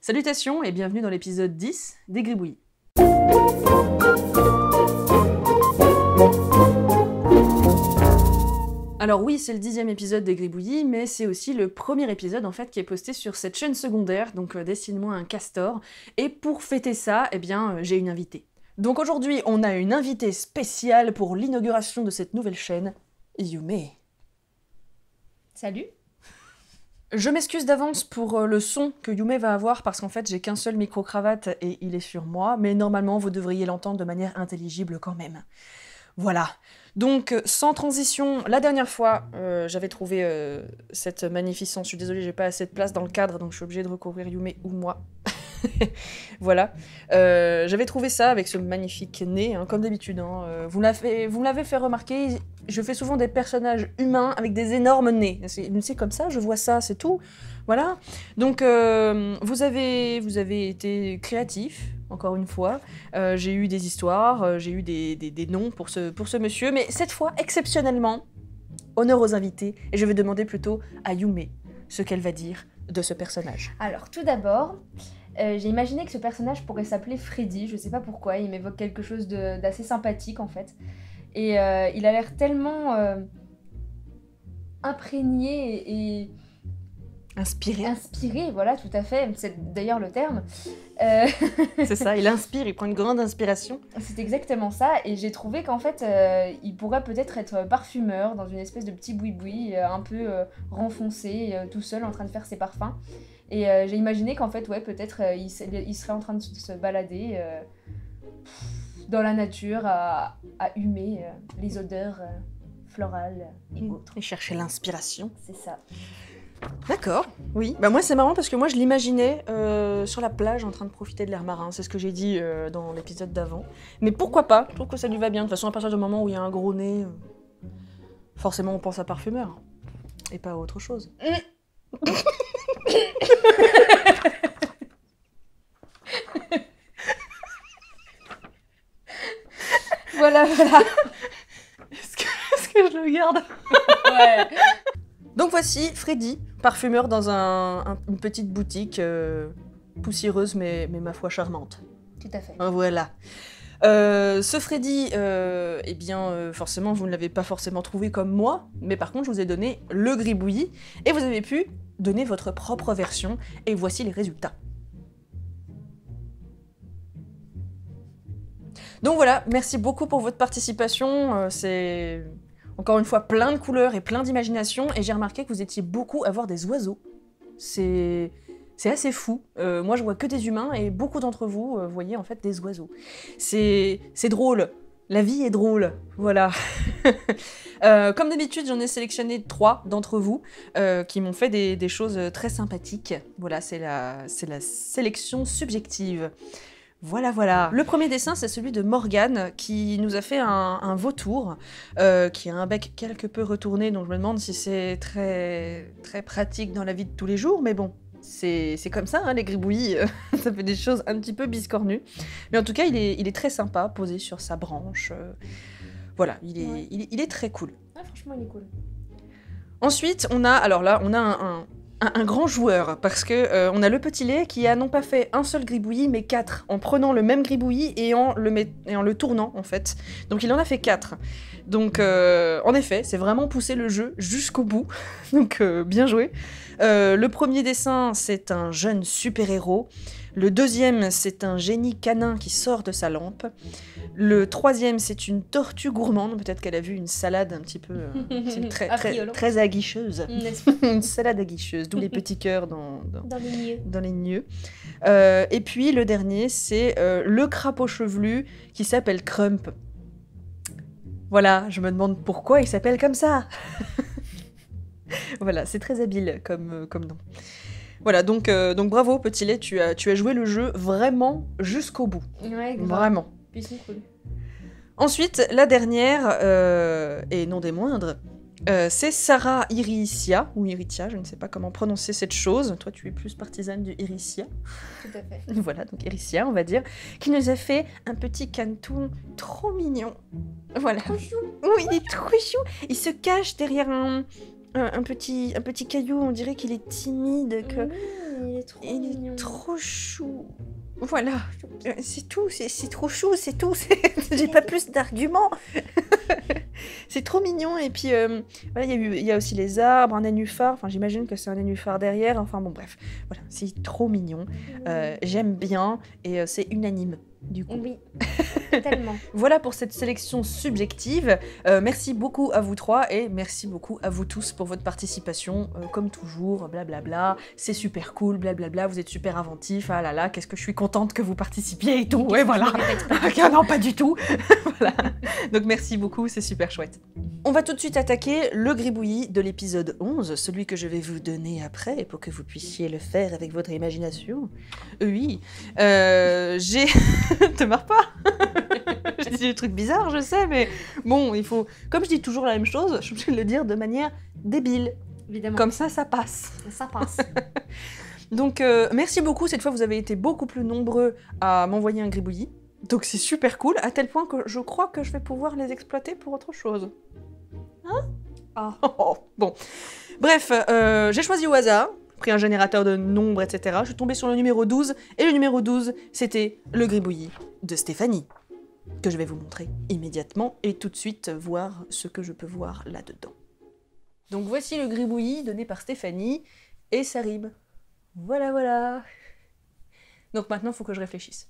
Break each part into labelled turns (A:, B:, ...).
A: Salutations et bienvenue dans l'épisode 10 des Gribouillis. Alors oui, c'est le 10e épisode des Gribouillis, mais c'est aussi le premier épisode en fait qui est posté sur cette chaîne secondaire, donc Dessine-moi un castor. Et pour fêter ça, j'ai une invitée. Donc aujourd'hui, on a une invitée spéciale pour l'inauguration de cette nouvelle chaîne, Yume.
B: Salut.
A: Je m'excuse d'avance pour le son que Yume va avoir parce qu'en fait j'ai qu'un seul micro-cravate et il est sur moi, mais normalement vous devriez l'entendre de manière intelligible quand même. Voilà. Donc sans transition, la dernière fois j'avais trouvé cette magnificence, je suis désolée j'ai pas assez de place dans le cadre donc je suis obligée de recouvrir Yume ou moi. Voilà. J'avais trouvé ça avec ce magnifique nez, hein, comme d'habitude. Hein. Vous me l'avez fait remarquer, je fais souvent des personnages humains avec des énormes nez. C'est comme ça, je vois ça, c'est tout. Voilà. Donc, vous avez été créatif, encore une fois. J'ai eu des histoires, j'ai eu des noms pour ce monsieur. Mais cette fois, exceptionnellement, honneur aux invités. Et je vais demander plutôt à Yume ce qu'elle va dire de ce personnage.
B: Alors, tout d'abord, j'ai imaginé que ce personnage pourrait s'appeler Freddy. Je sais pas pourquoi, il m'évoque quelque chose d'assez sympathique en fait. Et il a l'air tellement imprégné et Inspiré, voilà, tout à fait. C'est d'ailleurs le terme.
A: C'est ça, il inspire, il prend une grande inspiration.
B: C'est exactement ça. Et j'ai trouvé qu'en fait, il pourrait peut-être être parfumeur dans une espèce de petit boui-boui, un peu renfoncé, tout seul en train de faire ses parfums. Et j'ai imaginé qu'en fait, ouais, peut-être il serait en train de se balader dans la nature, à humer les odeurs florales et autres.
A: Et chercher l'inspiration.
B: C'est ça.
A: D'accord, oui. Bah moi c'est marrant parce que moi je l'imaginais sur la plage en train de profiter de l'air marin, c'est ce que j'ai dit dans l'épisode d'avant. Mais pourquoi pas, je trouve que ça lui va bien. De toute façon à partir du moment où il y a un gros nez, forcément on pense à parfumeur et pas à autre chose.
B: Voilà.
A: Est-ce que je le garde?
B: Ouais.
A: Donc voici Freddy, parfumeur dans une petite boutique poussiéreuse mais ma foi charmante.
B: Tout à fait.
A: Voilà. Ce Freddy, forcément vous ne l'avez pas forcément trouvé comme moi, mais par contre je vous ai donné le gribouillis et vous avez pu donner votre propre version et voici les résultats. Donc voilà, merci beaucoup pour votre participation, c'est encore une fois plein de couleurs et plein d'imagination et j'ai remarqué que vous étiez beaucoup à voir des oiseaux. C'est assez fou, moi je vois que des humains et beaucoup d'entre vous voyez en fait des oiseaux. C'est drôle, la vie est drôle, voilà. Comme d'habitude j'en ai sélectionné 3 d'entre vous qui m'ont fait des choses très sympathiques. Voilà, c'est la sélection subjective. Voilà. Le premier dessin, c'est celui de Morgane, qui nous a fait un vautour, qui a un bec quelque peu retourné, donc je me demande si c'est très, très pratique dans la vie de tous les jours, mais bon, c'est comme ça, hein, les gribouillis, ça fait des choses un petit peu biscornues. Mais en tout cas, il est très sympa, posé sur sa branche. Voilà, il est très cool.
B: Ouais, franchement, il est cool.
A: Ensuite, on a un grand joueur, parce que on a le petit lait qui a non pas fait un seul gribouillis, mais 4, en prenant le même gribouillis et en le tournant, en fait. Donc il en a fait 4. Donc, en effet, c'est vraiment pousser le jeu jusqu'au bout. Donc, bien joué. Le premier dessin, c'est un jeune super-héros. Le deuxième, c'est un génie canin qui sort de sa lampe. Le troisième, c'est une tortue gourmande. Peut-être qu'elle a vu une salade un petit peu très aguicheuse. Une salade aguicheuse, d'où les petits cœurs dans les nieux. Et puis le dernier, c'est le crapaud chevelu qui s'appelle Crump. Voilà, je me demande pourquoi il s'appelle comme ça. Voilà, c'est très habile comme nom. Voilà, donc bravo petit lait, tu as joué le jeu vraiment jusqu'au bout.
B: Ouais, grave.
A: Vraiment.
B: Puis ils sont cool.
A: Ensuite, la dernière, et non des moindres, c'est Sarah Iricia, ou Iritia, je ne sais pas comment prononcer cette chose. Toi, tu es plus partisane du Iricia.
B: Tout à fait.
A: Voilà, donc Iricia, on va dire, qui nous a fait un petit canton trop mignon. Voilà.
B: Trop chou.
A: Oui, il est trop chou. Il se cache derrière un petit caillou, on dirait qu'il est timide.
B: il est trop
A: Il
B: mignon.
A: est trop chou. Voilà, c'est tout, c'est trop chou, c'est tout. J'ai pas plus d'arguments. C'est trop mignon. Et puis, voilà, il y a aussi les arbres, un nénuphar. Enfin, j'imagine que c'est un nénuphar derrière. Enfin, bon, bref. Voilà, c'est trop mignon. J'aime bien et c'est unanime, du coup.
B: Oui, tellement.
A: Voilà pour cette sélection subjective. Merci beaucoup à vous trois et merci beaucoup à vous tous pour votre participation. Comme toujours, blablabla, c'est super cool, blablabla, vous êtes super inventifs, ah là là, qu'est-ce que je suis contente que vous participiez et tout, ouais voilà. Ah non, pas du tout. Voilà. Donc merci beaucoup, c'est super chouette. On va tout de suite attaquer le gribouillis de l'épisode 11, celui que je vais vous donner après pour que vous puissiez le faire avec votre imagination. Oui, j'ai... Te marre pas. Je dis des trucs bizarres, je sais, mais bon, il faut... Comme je dis toujours la même chose, je suis obligée de le dire de manière débile.
B: Évidemment.
A: Comme ça passe.
B: Ça passe.
A: Donc, merci beaucoup. Cette fois, vous avez été beaucoup plus nombreux à m'envoyer un gribouillis. Donc, c'est super cool, à tel point que je crois que je vais pouvoir les exploiter pour autre chose. Hein? Ah. Bon. Bref, j'ai choisi au hasard, pris un générateur de nombres, etc. Je suis tombée sur le numéro 12, et le numéro 12, c'était le gribouillis de Stéphanie, que je vais vous montrer immédiatement, et tout de suite voir ce que je peux voir là-dedans. Donc voici le gribouillis donné par Stéphanie, et ça rime. Voilà, voilà. Donc maintenant, il faut que je réfléchisse.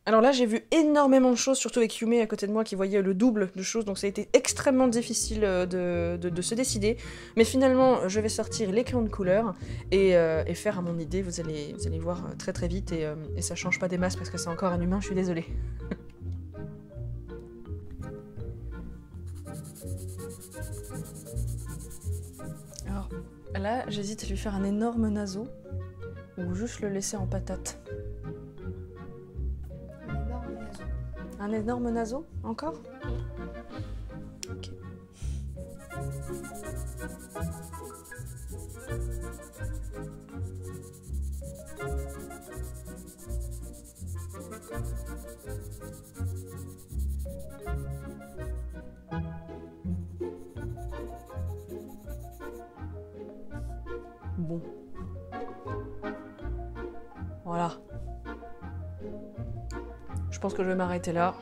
A: Alors là, j'ai vu énormément de choses, surtout avec Yume à côté de moi qui voyait le double de choses, donc ça a été extrêmement difficile de se décider. Mais finalement, je vais sortir les crayons de couleur et faire à mon idée, vous allez voir très très vite, et ça change pas des masses parce que c'est encore un humain, je suis désolée. Alors là, j'hésite à lui faire un énorme naseau, ou juste le laisser en patate. Un énorme naseau, encore? Ok. Bon. Voilà. Je pense que je vais m'arrêter là.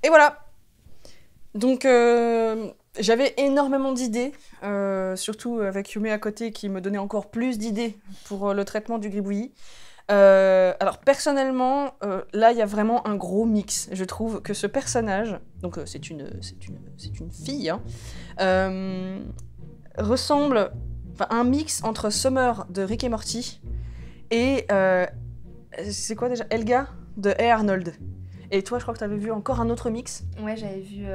A: Et voilà. Donc j'avais énormément d'idées, surtout avec Yume à côté qui me donnait encore plus d'idées pour le traitement du gribouillis. Alors personnellement, là il y a vraiment un gros mix. Je trouve que ce personnage, donc c'est une fille, hein, ressemble à un mix entre Summer de Rick et Morty et c'est quoi déjà, Helga de Hey Arnold. Et toi, je crois que tu avais vu encore un autre mix.
B: Ouais, j'avais vu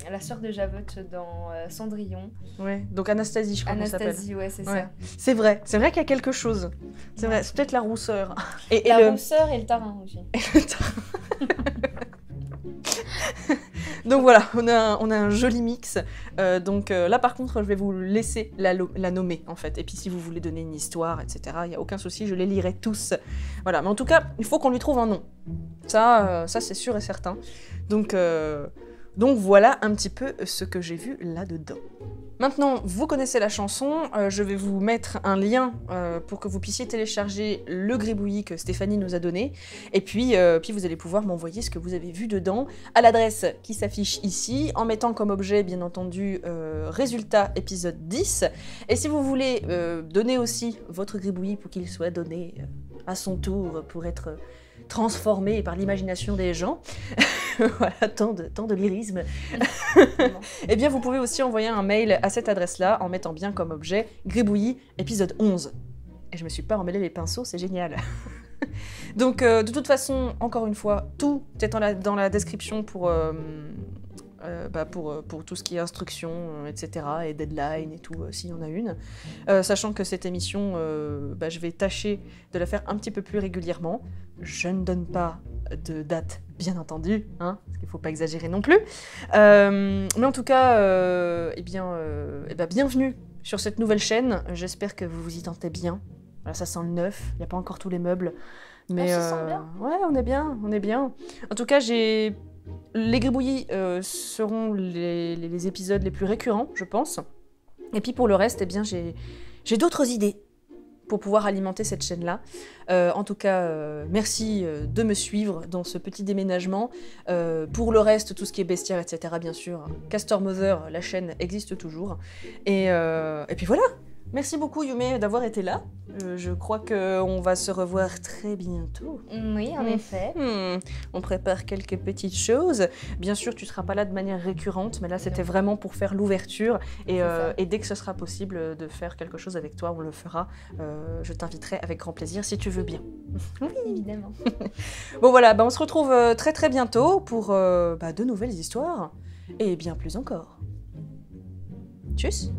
B: la sœur de Javotte dans Cendrillon.
A: Ouais, donc Anastasie, je crois qu'elle s'appelle.
B: Anastasie, ouais, c'est
A: Ouais.
B: ça.
A: C'est vrai qu'il y a quelque chose. C'est vrai, c'est peut-être la rousseur. Et
B: La rousseur et le tarin aussi.
A: Donc voilà, on a un joli mix. Donc là, par contre, je vais vous laisser la nommer, en fait. Et puis si vous voulez donner une histoire, etc., il n'y a aucun souci, je les lirai tous. Voilà, mais en tout cas, il faut qu'on lui trouve un nom. Ça c'est sûr et certain. Donc voilà un petit peu ce que j'ai vu là-dedans. Maintenant, vous connaissez la chanson, je vais vous mettre un lien pour que vous puissiez télécharger le gribouillis que Stéphanie nous a donné, et puis vous allez pouvoir m'envoyer ce que vous avez vu dedans à l'adresse qui s'affiche ici, en mettant comme objet, bien entendu, résultat épisode 10, et si vous voulez donner aussi votre gribouillis pour qu'il soit donné à son tour pour être transformé par l'imagination des gens, voilà, tant de lyrisme. Eh bien, vous pouvez aussi envoyer un mail à cette adresse-là en mettant bien comme objet gribouillis épisode 11. Et je me suis pas emmêlé les pinceaux, c'est génial. Donc, de toute façon, encore une fois, tout est dans la description pour tout ce qui est instruction, etc., et deadline et tout, s'il y en a une. Sachant que cette émission, je vais tâcher de la faire un petit peu plus régulièrement. Je ne donne pas de date, bien entendu, hein, parce qu'il ne faut pas exagérer non plus. Mais en tout cas, bienvenue sur cette nouvelle chaîne. J'espère que vous vous y tentez bien. Voilà, ça sent le neuf, il n'y a pas encore tous les meubles. Mais
B: on se sent bien.
A: Ouais, on est bien. En tout cas, j'ai les gribouillis seront les épisodes les plus récurrents, je pense. Et puis pour le reste, eh bien, j'ai d'autres idées pour pouvoir alimenter cette chaîne-là. En tout cas, merci de me suivre dans ce petit déménagement. Pour le reste, tout ce qui est bestiaire, etc., bien sûr, Castor Mother, la chaîne existe toujours. Et puis voilà. Merci beaucoup Yume d'avoir été là. Je crois qu'on va se revoir très bientôt.
B: Oui, en effet.
A: On prépare quelques petites choses. Bien sûr, tu seras pas là de manière récurrente, mais là c'était vraiment pour faire l'ouverture. Et dès que ce sera possible de faire quelque chose avec toi, on le fera. Je t'inviterai avec grand plaisir si tu veux bien.
B: Oui, évidemment.
A: Bon voilà, on se retrouve très très bientôt pour de nouvelles histoires et bien plus encore. Tchuss!